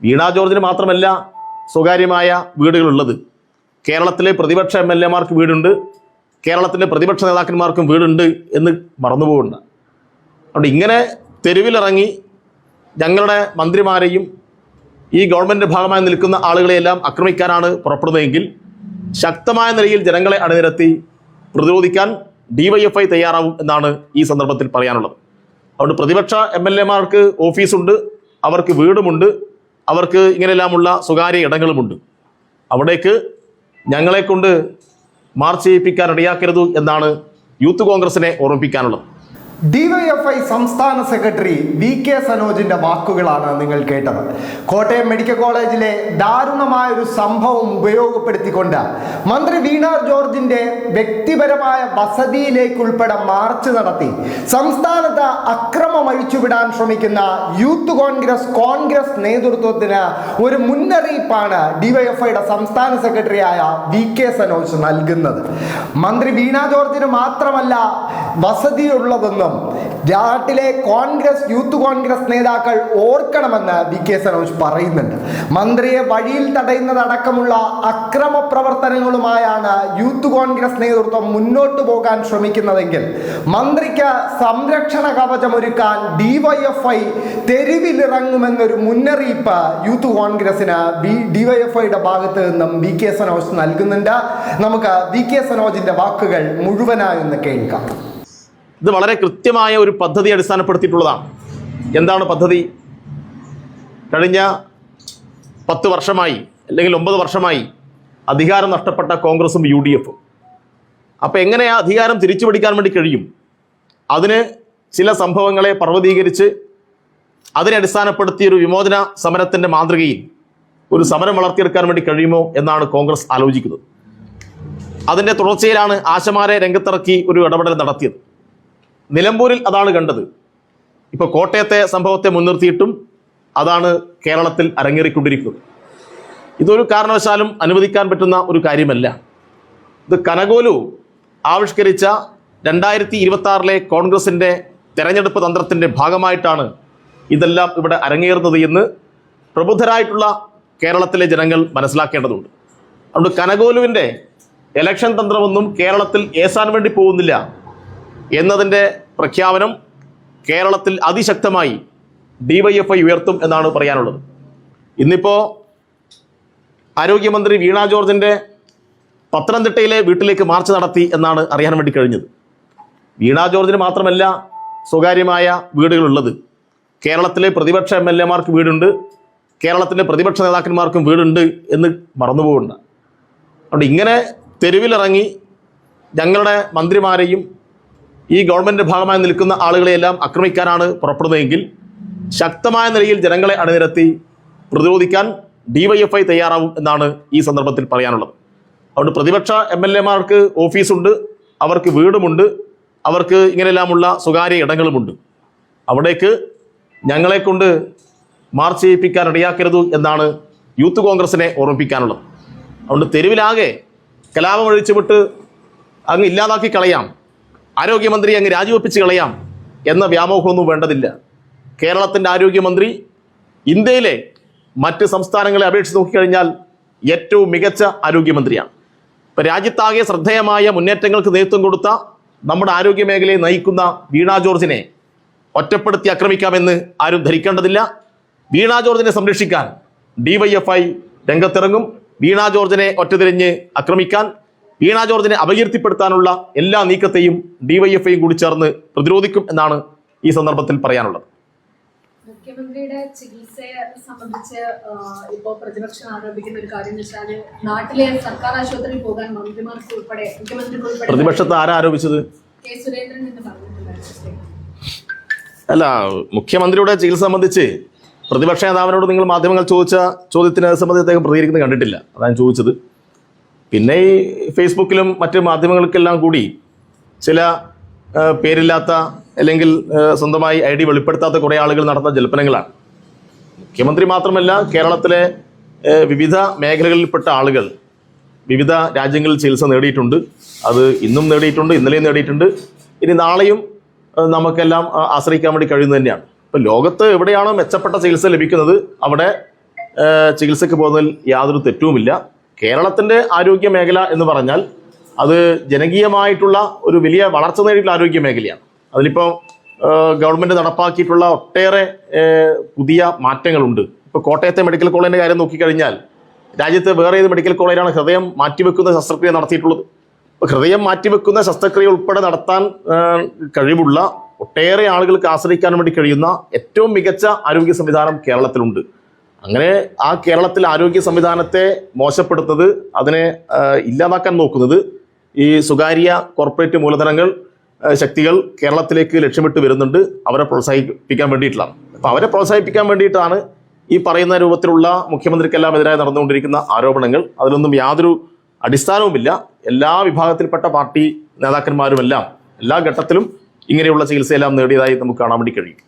വീണ ജോർജിന് മാത്രമല്ല സ്വകാര്യമായ വീടുകളുള്ളത്. കേരളത്തിലെ പ്രതിപക്ഷ MLA മാർക്ക് വീടുണ്ട്, കേരളത്തിലെ പ്രതിപക്ഷ നേതാക്കന്മാർക്കും വീടുണ്ട് എന്ന് മറന്നുപോകുന്നുണ്ട്. അതുകൊണ്ട് ഇങ്ങനെ തെരുവിലിറങ്ങി ഞങ്ങളുടെ മന്ത്രിമാരെയും ഈ ഗവൺമെൻറ് ഭാഗമായി നിൽക്കുന്ന ആളുകളെയെല്ലാം ആക്രമിക്കാനാണ് പുറപ്പെടുന്നതെങ്കിൽ ശക്തമായ നിലയിൽ ജനങ്ങളെ അണിനിരത്തി പ്രതിരോധിക്കാൻ DYFI തയ്യാറാവും എന്നാണ് ഈ സന്ദർഭത്തിൽ പറയാനുള്ളത്. അതുകൊണ്ട് പ്രതിപക്ഷ MLA മാർക്ക് ഓഫീസുണ്ട്, അവർക്ക് വീടുമുണ്ട്, അവർക്ക് ഇങ്ങനെയെല്ലാമുള്ള സ്വകാര്യ ഇടങ്ങളുമുണ്ട്. അവിടേക്ക് ഞങ്ങളെ കൊണ്ട് മാർച്ച് ചെയ്യിപ്പിക്കാൻ ഇടയാക്കരുത് എന്നാണ് യൂത്ത് കോൺഗ്രസിനെ ഓർമ്മിപ്പിക്കാനുള്ളത്. DYFI സംസ്ഥാന സെക്രട്ടറി VK സനോജിന്റെ വാക്കുകളാണ് നിങ്ങൾ കേട്ടത്. കോട്ടയം മെഡിക്കൽ കോളേജിലെ ദാരുണമായ ഒരു സംഭവം ഉപയോഗപ്പെടുത്തിക്കൊണ്ട് മന്ത്രി വീണ ജോർജിന്റെ വ്യക്തിപരമായ വസതിയിലേക്കുൾപ്പെടെ മാർച്ച് നടത്തി സംസ്ഥാനത്ത് അക്രമം അഴിച്ചുവിടാൻ ശ്രമിക്കുന്ന യൂത്ത് കോൺഗ്രസ് നേതൃത്വത്തിന് ഒരു മുന്നറിയിപ്പാണ് DYFIയുടെ സംസ്ഥാന സെക്രട്ടറിയായ VK സനോജ് നൽകുന്നത്. മന്ത്രി വീണ ജോർജിന് മാത്രമല്ല വസതിയുള്ളതെന്നും നാട്ടിലെ യൂത്ത് കോൺഗ്രസ് നേതാക്കൾ ഓർക്കണമെന്ന് VK സനോജ് പറയുന്നുണ്ട്. മന്ത്രിയെ വഴിയിൽ തടയുന്നതടക്കമുള്ള അക്രമ പ്രവർത്തനങ്ങളുമായാണ് യൂത്ത് കോൺഗ്രസ് നേതൃത്വം മുന്നോട്ട് പോകാൻ ശ്രമിക്കുന്നതെങ്കിൽ മന്ത്രിക്ക് സംരക്ഷണ കവചമൊരുക്കാൻ DYFI തെരുവിലിറങ്ങുമെന്നൊരു മുന്നറിയിപ്പ് യൂത്ത് കോൺഗ്രസിന് DYFIയുടെ ഭാഗത്ത് നിന്നും VK സനോജ് നൽകുന്നുണ്ട്. നമുക്ക് VK സനോജിന്റെ വാക്കുകൾ മുഴുവനായൊന്ന് കേൾക്കാം. ഇത് വളരെ കൃത്യമായ ഒരു പദ്ധതി അടിസ്ഥാനപ്പെടുത്തിയിട്ടുള്ളതാണ്. എന്താണ് പദ്ധതി? കഴിഞ്ഞ 10 വർഷമായി അല്ലെങ്കിൽ 9 വർഷമായി അധികാരം നഷ്ടപ്പെട്ട കോൺഗ്രസും UDFും. അപ്പോൾ എങ്ങനെ ആ അധികാരം തിരിച്ചു പിടിക്കാൻ വേണ്ടി കഴിയും? അതിന് ചില സംഭവങ്ങളെ പർവ്വതീകരിച്ച് അതിനെ അടിസ്ഥാനപ്പെടുത്തിയൊരു വിമോചന സമരത്തിൻ്റെ മാതൃകയിൽ ഒരു സമരം വളർത്തിയെടുക്കാൻ വേണ്ടി കഴിയുമോ എന്നാണ് കോൺഗ്രസ് ആലോചിക്കുന്നത്. അതിൻ്റെ തുടർച്ചയിലാണ് ആശമാരെ രംഗത്തിറക്കി ഒരു ഇടപെടൽ നടത്തിയത്. നിലമ്പൂരിൽ അതാണ് കണ്ടത്. ഇപ്പോൾ കോട്ടയത്തെ സംഭവത്തെ മുൻനിർത്തിയിട്ടും അതാണ് കേരളത്തിൽ അരങ്ങേറിക്കൊണ്ടിരിക്കുന്നത്. ഇതൊരു കാരണവശാലും അനുവദിക്കാൻ പറ്റുന്ന ഒരു കാര്യമല്ല. ഇത് കനകോലു ആവിഷ്കരിച്ച 2026 കോൺഗ്രസിൻ്റെ തെരഞ്ഞെടുപ്പ് തന്ത്രത്തിൻ്റെ ഭാഗമായിട്ടാണ് ഇതെല്ലാം ഇവിടെ അരങ്ങേറുന്നത് എന്ന് പ്രബുദ്ധരായിട്ടുള്ള കേരളത്തിലെ ജനങ്ങൾ മനസ്സിലാക്കേണ്ടതുണ്ട്. അതുകൊണ്ട് കനകോലുവിൻ്റെ ഇലക്ഷൻ തന്ത്രമൊന്നും കേരളത്തിൽ ഏസാൻ വേണ്ടി പോകുന്നില്ല എന്നതിൻ്റെ പ്രഖ്യാപനം കേരളത്തിൽ അതിശക്തമായി DYFI ഉയർത്തും എന്നാണ് പറയാനുള്ളത്. ഇന്നിപ്പോൾ ആരോഗ്യമന്ത്രി വീണ ജോർജിൻ്റെ പത്തനംതിട്ടയിലെ വീട്ടിലേക്ക് മാർച്ച് നടത്തി എന്നാണ് അറിയാൻ വേണ്ടി കഴിഞ്ഞത്. വീണ ജോർജിന് മാത്രമല്ല സ്വകാര്യമായ വീടുകളുള്ളത്. കേരളത്തിലെ പ്രതിപക്ഷ MLA മാർക്ക് വീടുണ്ട്, കേരളത്തിലെ പ്രതിപക്ഷ നേതാക്കന്മാർക്കും വീടുണ്ട് എന്ന് മറന്നുപോകുന്നുണ്ട്. അതുകൊണ്ട് ഇങ്ങനെ തെരുവിലിറങ്ങി ഞങ്ങളുടെ മന്ത്രിമാരെയും ഈ ഗവൺമെൻറ് ഭാഗമായി നിൽക്കുന്ന ആളുകളെയെല്ലാം ആക്രമിക്കാനാണ് പുറപ്പെടുന്നതെങ്കിൽ ശക്തമായ നിലയിൽ ജനങ്ങളെ അണിനിരത്തി പ്രതിരോധിക്കാൻ DYFI തയ്യാറാവും എന്നാണ് ഈ സന്ദർഭത്തിൽ പറയാനുള്ളത്. അതുകൊണ്ട് പ്രതിപക്ഷ MLA മാർക്ക് ഓഫീസുണ്ട്, അവർക്ക് വീടുമുണ്ട്, അവർക്ക് ഇങ്ങനെയെല്ലാമുള്ള സ്വകാര്യ ഇടങ്ങളുമുണ്ട്. അവിടേക്ക് ഞങ്ങളെ കൊണ്ട് മാർച്ച് ചെയ്യിപ്പിക്കാൻ ഇടയാക്കരുത് എന്നാണ് യൂത്ത് കോൺഗ്രസിനെ ഓർമ്മിപ്പിക്കാനുള്ളത്. അതുകൊണ്ട് തെരുവിലാകെ കലാപം അഴിച്ചുവിട്ട് അങ്ങ് ഇല്ലാതാക്കി കളയാം, ആരോഗ്യമന്ത്രി അങ്ങ് രാജിവെപ്പിച്ച് കളയാം എന്ന വ്യാമോഹമൊന്നും വേണ്ടതില്ല. കേരളത്തിൻ്റെ ആരോഗ്യമന്ത്രി ഇന്ത്യയിലെ മറ്റ് സംസ്ഥാനങ്ങളെ അപേക്ഷിച്ച് നോക്കിക്കഴിഞ്ഞാൽ ഏറ്റവും മികച്ച ആരോഗ്യമന്ത്രിയാണ്. ഇപ്പോൾ രാജ്യത്താകെ ശ്രദ്ധേയമായ മുന്നേറ്റങ്ങൾക്ക് നേതൃത്വം കൊടുത്ത നമ്മുടെ ആരോഗ്യ മേഖലയെ നയിക്കുന്ന വീണ ജോർജിനെ ഒറ്റപ്പെടുത്തി ആക്രമിക്കാമെന്ന് ആരും ധരിക്കേണ്ടതില്ല. വീണ ജോർജിനെ സംരക്ഷിക്കാൻ DYFI രംഗത്തിറങ്ങും. വീണ ജോർജിനെ ഒറ്റതിരിഞ്ഞ് ആക്രമിക്കാൻ, വീണ ജോർജിനെ അപകീർത്തിപ്പെടുത്താനുള്ള എല്ലാ നീക്കത്തെയും DYFIയും കൂടി ചേർന്ന് പ്രതിരോധിക്കും എന്നാണ് ഈ സന്ദർഭത്തിൽ പറയാനുള്ളത്. മുഖ്യമന്ത്രിയുടെ ചികിത്സയെ സംബന്ധിച്ച് ഇപ്പോൾ പ്രതിപക്ഷം ആരോപിക്കുന്ന ഒരു കാര്യം എന്ന് വെച്ചാൽ നാട്ടിലെ സർക്കാർ ആശുപത്രിയിൽ പോകാൻ മന്ത്രിമാർക്ക് ഉൾപ്പെടെ മുഖ്യമന്ത്രിക്ക് ഉൾപ്പെടെ പ്രതിപക്ഷത്ത് ആരാ ആരോപിച്ചത്? കെ സുരേന്ദ്രൻ എന്ന് പറഞ്ഞിട്ടുണ്ട്. അല്ല, മുഖ്യമന്ത്രിയുടെ ചികിത്സ സംബന്ധിച്ച് പ്രതിപക്ഷ നേതാവിനോട് നിങ്ങൾ മാധ്യമങ്ങൾ ചോദിച്ച ചോദ്യത്തിന് സംബന്ധിച്ച് അദ്ദേഹം പ്രതികരിക്കുന്നത് കണ്ടിട്ടില്ല. അതാണ് ചോദിച്ചത്. പിന്നെ ഈ ഫേസ്ബുക്കിലും മറ്റ് മാധ്യമങ്ങൾക്കെല്ലാം കൂടി ചില പേരില്ലാത്ത അല്ലെങ്കിൽ സ്വന്തമായി ID വെളിപ്പെടുത്താത്ത കുറേ ആളുകൾ നടത്തുന്ന ജൽപ്പനങ്ങളാണ്. മുഖ്യമന്ത്രി മാത്രമല്ല, കേരളത്തിലെ വിവിധ മേഖലകളിൽപ്പെട്ട ആളുകൾ വിവിധ രാജ്യങ്ങളിൽ ചികിത്സ നേടിയിട്ടുണ്ട്. അത് ഇന്നും നേടിയിട്ടുണ്ട്, ഇന്നലെയും നേടിയിട്ടുണ്ട്, ഇനി നാളെയും നമുക്കെല്ലാം ആശ്രയിക്കാൻ വേണ്ടി കഴിയുന്നത് തന്നെയാണ്. ഇപ്പം ലോകത്ത് എവിടെയാണോ മെച്ചപ്പെട്ട ചികിത്സ ലഭിക്കുന്നത് അവിടെ ചികിത്സയ്ക്ക് പോകുന്നതിൽ യാതൊരു തെറ്റുമില്ല. കേരളത്തിൻ്റെ ആരോഗ്യ മേഖല എന്ന് പറഞ്ഞാൽ അത് ജനകീയമായിട്ടുള്ള ഒരു വലിയ വളർച്ച നേടിയിട്ടുള്ള ആരോഗ്യ മേഖലയാണ്. അതിലിപ്പോൾ ഗവൺമെൻറ് നടപ്പാക്കിയിട്ടുള്ള ഒട്ടേറെ പുതിയ മാറ്റങ്ങളുണ്ട്. ഇപ്പോൾ കോട്ടയത്തെ മെഡിക്കൽ കോളേജിൻ്റെ കാര്യം നോക്കിക്കഴിഞ്ഞാൽ രാജ്യത്തെ വേറെ ഏത് മെഡിക്കൽ കോളേജിലാണ് ഹൃദയം മാറ്റിവെക്കുന്ന ശസ്ത്രക്രിയ നടത്തിയിട്ടുള്ളത്? ഹൃദയം മാറ്റിവെക്കുന്ന ശസ്ത്രക്രിയ ഉൾപ്പെടെ നടത്താൻ കഴിവുള്ള ഒട്ടേറെ ആളുകൾക്ക് ആശ്രയിക്കാൻ വേണ്ടി കഴിയുന്ന ഏറ്റവും മികച്ച ആരോഗ്യ സംവിധാനം കേരളത്തിലുണ്ട്. അങ്ങനെ ആ കേരളത്തിൽ ആരോഗ്യ സംവിധാനത്തെ മോശപ്പെടുത്തുന്നത്, അതിനെ ഇല്ലാതാക്കാൻ നോക്കുന്നത് ഈ സ്വകാര്യ കോർപ്പറേറ്റ് മൂലധനങ്ങൾ, ശക്തികൾ കേരളത്തിലേക്ക് ലക്ഷ്യമിട്ട് വരുന്നുണ്ട്. അവരെ പ്രോത്സാഹിപ്പിക്കാൻ വേണ്ടിയിട്ടാണ്. അപ്പോൾ അവരെ പ്രോത്സാഹിപ്പിക്കാൻ വേണ്ടിയിട്ടാണ് ഈ പറയുന്ന രൂപത്തിലുള്ള മുഖ്യമന്ത്രിക്കെല്ലാം എതിരായി നടന്നുകൊണ്ടിരിക്കുന്ന ആരോപണങ്ങൾ. അതിലൊന്നും യാതൊരു അടിസ്ഥാനവുമില്ല. എല്ലാ വിഭാഗത്തിൽപ്പെട്ട പാർട്ടി നേതാക്കന്മാരുമെല്ലാം എല്ലാ ഘട്ടത്തിലും ഇങ്ങനെയുള്ള ചികിത്സയെല്ലാം നേടിയതായി നമുക്ക് കാണാൻ വേണ്ടി കഴിയും.